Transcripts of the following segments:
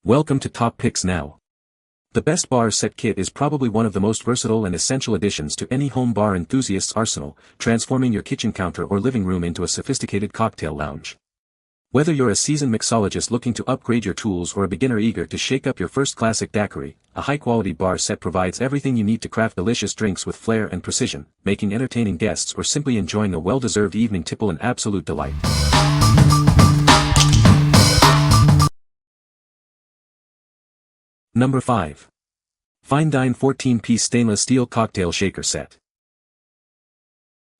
Welcome to Top Picks Now. The best bar set kit is probably one of the most versatile and essential additions to any home bar enthusiast's arsenal, transforming your kitchen counter or living room into a sophisticated cocktail lounge. Whether you're a seasoned mixologist looking to upgrade your tools or a beginner eager to shake up your first classic daiquiri, a high-quality bar set provides everything you need to craft delicious drinks with flair and precision, making entertaining guests or simply enjoying a well-deserved evening tipple an absolute delight. Number 5. FineDine 14-piece stainless steel cocktail shaker set.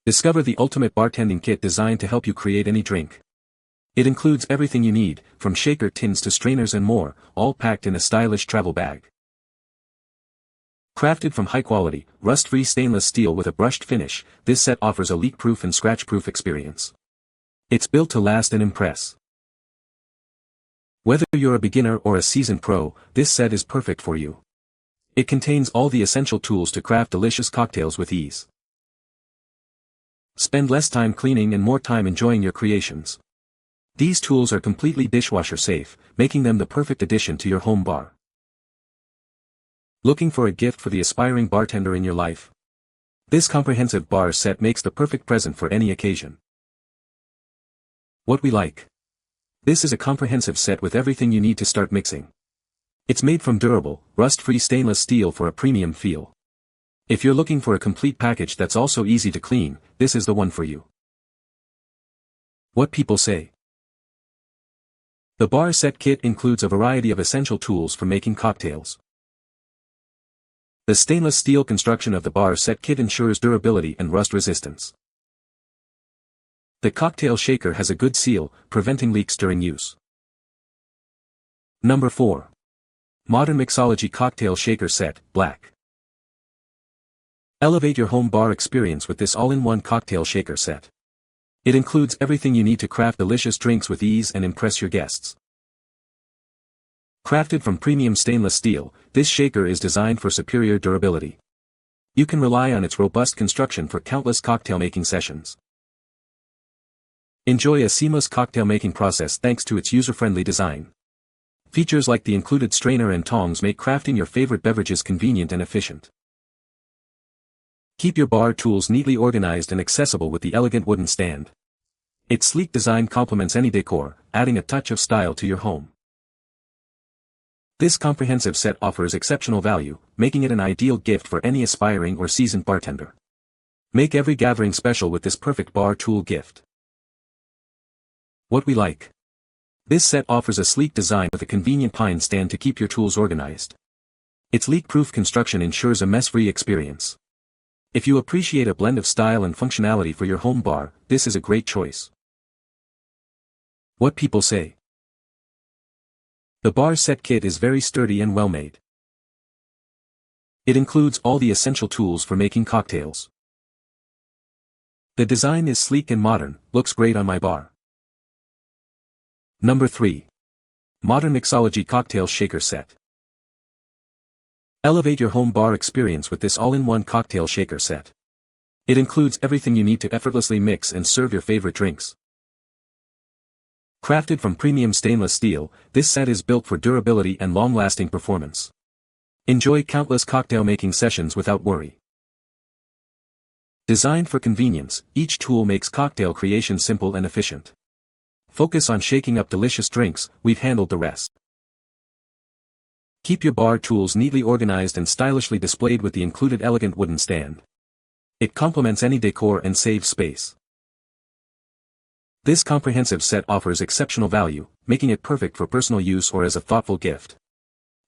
Discover the ultimate bartending kit designed to help you create any drink. It includes everything you need, from shaker tins to strainers and more, all packed in a stylish travel bag. Crafted from high-quality, rust-free stainless steel with a brushed finish, this set offers a leak-proof and scratch-proof experience. It's built to last and impress. Whether you're a beginner or a seasoned pro, this set is perfect for you. It contains all the essential tools to craft delicious cocktails with ease. Spend less time cleaning and more time enjoying your creations. These tools are completely dishwasher safe, making them the perfect addition to your home bar. Looking for a gift for the aspiring bartender in your life? This comprehensive bar set makes the perfect present for any occasion. What we like. This is a comprehensive set with everything you need to start mixing. It's made from durable, rust-free stainless steel for a premium feel. If you're looking for a complete package that's also easy to clean, this is the one for you. What people say. The bar set kit includes a variety of essential tools for making cocktails. The stainless steel construction of the bar set kit ensures durability and rust resistance. The cocktail shaker has a good seal, preventing leaks during use. Number 4. Modern Mixology Cocktail Shaker Set, Black. Elevate your home bar experience with this all-in-one cocktail shaker set. It includes everything you need to craft delicious drinks with ease and impress your guests. Crafted from premium stainless steel, this shaker is designed for superior durability. You can rely on its robust construction for countless cocktail-making sessions. Enjoy a seamless cocktail-making process thanks to its user-friendly design. Features like the included strainer and tongs make crafting your favorite beverages convenient and efficient. Keep your bar tools neatly organized and accessible with the elegant wooden stand. Its sleek design complements any decor, adding a touch of style to your home. This comprehensive set offers exceptional value, making it an ideal gift for any aspiring or seasoned bartender. Make every gathering special with this perfect bar tool gift. What we like. This set offers a sleek design with a convenient pine stand to keep your tools organized. Its leak-proof construction ensures a mess-free experience. If you appreciate a blend of style and functionality for your home bar, this is a great choice. What people say. The bar set kit is very sturdy and well-made. It includes all the essential tools for making cocktails. The design is sleek and modern, looks great on my bar. Number 3. Modern Mixology Cocktail Shaker Set. Elevate your home bar experience with this all-in-one cocktail shaker set. It includes everything you need to effortlessly mix and serve your favorite drinks. Crafted from premium stainless steel, this set is built for durability and long-lasting performance. Enjoy countless cocktail-making sessions without worry. Designed for convenience, each tool makes cocktail creation simple and efficient. Focus on shaking up delicious drinks, we've handled the rest. Keep your bar tools neatly organized and stylishly displayed with the included elegant wooden stand. It complements any decor and saves space. This comprehensive set offers exceptional value, making it perfect for personal use or as a thoughtful gift.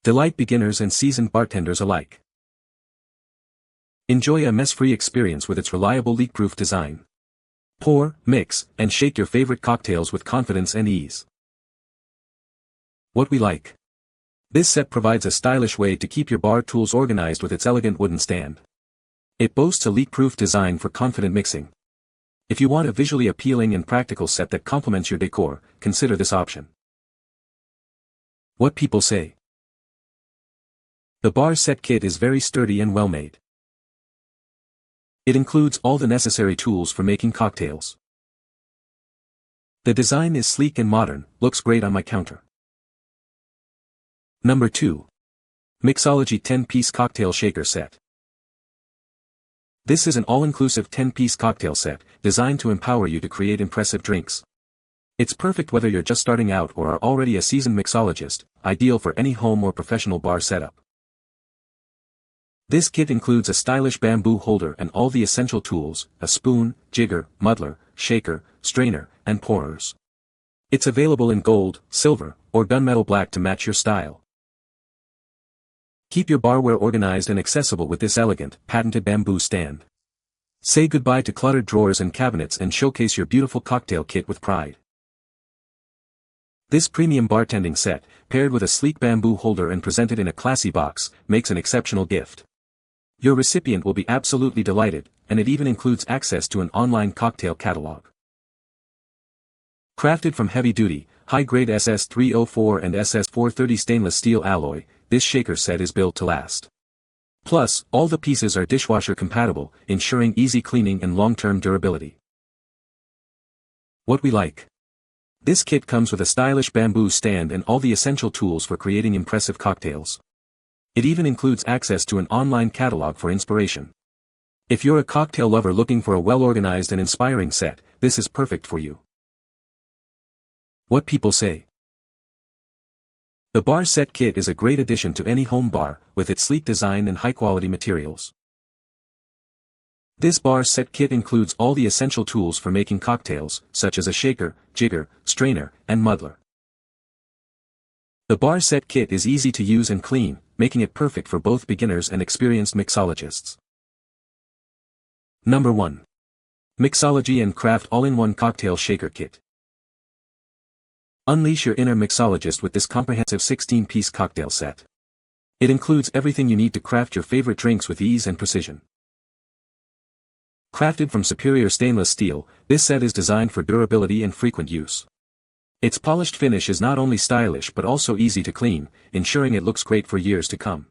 Delight beginners and seasoned bartenders alike. Enjoy a mess-free experience with its reliable leak-proof design. Pour, mix, and shake your favorite cocktails with confidence and ease. What we like. This set provides a stylish way to keep your bar tools organized with its elegant wooden stand. It boasts a leak-proof design for confident mixing. If you want a visually appealing and practical set that complements your decor, consider this option. What people say. The bar set kit is very sturdy and well-made. It includes all the necessary tools for making cocktails. The design is sleek and modern, looks great on my counter. Number 2. Mixology 10-piece cocktail shaker set. This is an all-inclusive 10-piece cocktail set, designed to empower you to create impressive drinks. It's perfect whether you're just starting out or are already a seasoned mixologist, ideal for any home or professional bar setup. This kit includes a stylish bamboo holder and all the essential tools: a spoon, jigger, muddler, shaker, strainer, and pourers. It's available in gold, silver, or gunmetal black to match your style. Keep your barware organized and accessible with this elegant, patented bamboo stand. Say goodbye to cluttered drawers and cabinets and showcase your beautiful cocktail kit with pride. This premium bartending set, paired with a sleek bamboo holder and presented in a classy box, makes an exceptional gift. Your recipient will be absolutely delighted, and it even includes access to an online cocktail catalog. Crafted from heavy-duty, high-grade SS304 and SS430 stainless steel alloy, this shaker set is built to last. Plus, all the pieces are dishwasher compatible, ensuring easy cleaning and long-term durability. What we like. This kit comes with a stylish bamboo stand and all the essential tools for creating impressive cocktails. It even includes access to an online catalog for inspiration. If you're a cocktail lover looking for a well-organized and inspiring set, this is perfect for you. What people say. The bar set kit is a great addition to any home bar, with its sleek design and high-quality materials. This bar set kit includes all the essential tools for making cocktails, such as a shaker, jigger, strainer, and muddler. The bar set kit is easy to use and clean, making it perfect for both beginners and experienced mixologists. Number 1. Mixology and Craft All-in-One Cocktail Shaker Kit. Unleash your inner mixologist with this comprehensive 16-piece cocktail set. It includes everything you need to craft your favorite drinks with ease and precision. Crafted from superior stainless steel, this set is designed for durability and frequent use. Its polished finish is not only stylish but also easy to clean, ensuring it looks great for years to come.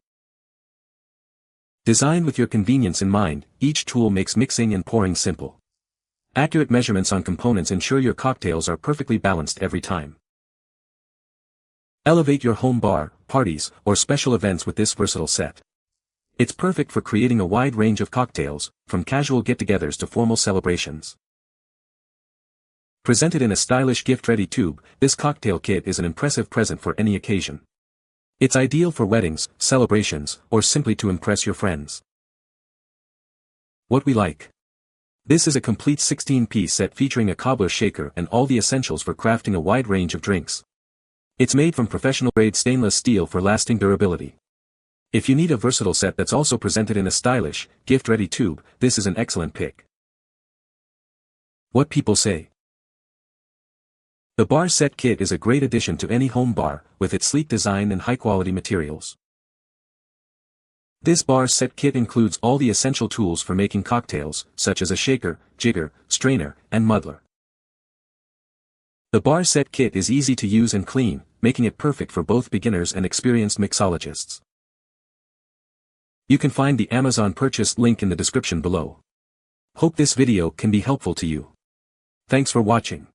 Designed with your convenience in mind, each tool makes mixing and pouring simple. Accurate measurements on components ensure your cocktails are perfectly balanced every time. Elevate your home bar, parties, or special events with this versatile set. It's perfect for creating a wide range of cocktails, from casual get-togethers to formal celebrations. Presented in a stylish gift-ready tube, this cocktail kit is an impressive present for any occasion. It's ideal for weddings, celebrations, or simply to impress your friends. What we like. This is a complete 16-piece set featuring a cobbler shaker and all the essentials for crafting a wide range of drinks. It's made from professional-grade stainless steel for lasting durability. If you need a versatile set that's also presented in a stylish, gift-ready tube, this is an excellent pick. What people say. The bar set kit is a great addition to any home bar, with its sleek design and high-quality materials. This bar set kit includes all the essential tools for making cocktails, such as a shaker, jigger, strainer, and muddler. The bar set kit is easy to use and clean, making it perfect for both beginners and experienced mixologists. You can find the Amazon purchase link in the description below. Hope this video can be helpful to you. Thanks for watching.